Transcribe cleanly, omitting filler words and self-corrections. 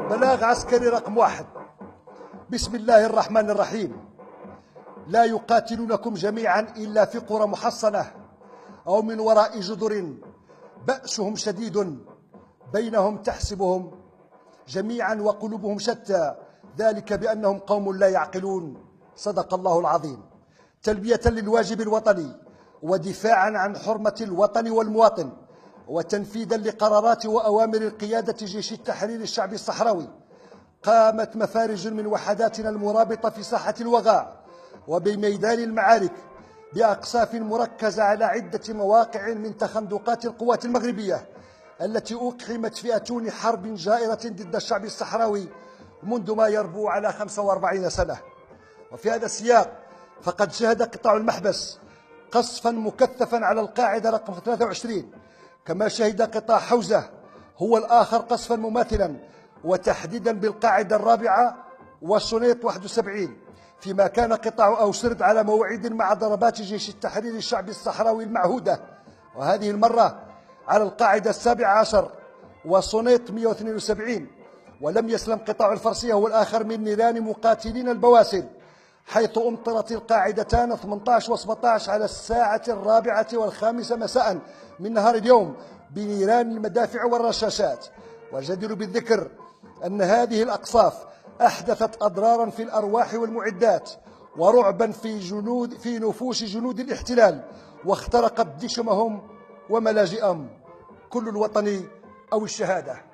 بلاغ عسكري رقم 1. بسم الله الرحمن الرحيم. لا يقاتلونكم جميعا إلا في قرى محصنة أو من وراء جدر بأسهم شديد بينهم تحسبهم جميعا وقلوبهم شتى ذلك بأنهم قوم لا يعقلون. صدق الله العظيم. تلبية للواجب الوطني ودفاعا عن حرمة الوطن والمواطن وتنفيذا لقرارات وأوامر القيادة جيش التحرير الشعبي الصحراوي، قامت مفارج من وحداتنا المرابطة في ساحة الوغاء وبميدان المعارك بأقصاف مركزة على عدة مواقع من تخندقات القوات المغربية التي أقحمت في أتون حرب جائرة ضد الشعب الصحراوي منذ ما يربو على 45 سنة. وفي هذا السياق فقد شهد قطاع المحبس قصفا مكثفا على القاعدة رقم 23، كما شهد قطاع حوزة هو الآخر قصفا مماثلا، وتحديدا بالقاعدة الرابعة والشنيط 71، فيما كان قطاع أوسرد على موعد مع ضربات جيش التحرير الشعبي الصحراوي المعهودة، وهذه المرة على القاعدة 17 وصنيط 172. ولم يسلم قطاع الفرسية هو الآخر من نيران مقاتلين البواسل، حيث أمطرت القاعدتان 18 و17 على الساعة 4:05 مساء من نهار اليوم بنيران المدافع والرشاشات. والجدير بالذكر أن هذه الأقصاف أحدثت أضرارا في الأرواح والمعدات ورعبا في نفوس جنود الاحتلال، واخترقت دشمهم وملاجئهم. كل الوطن أو الشهادة.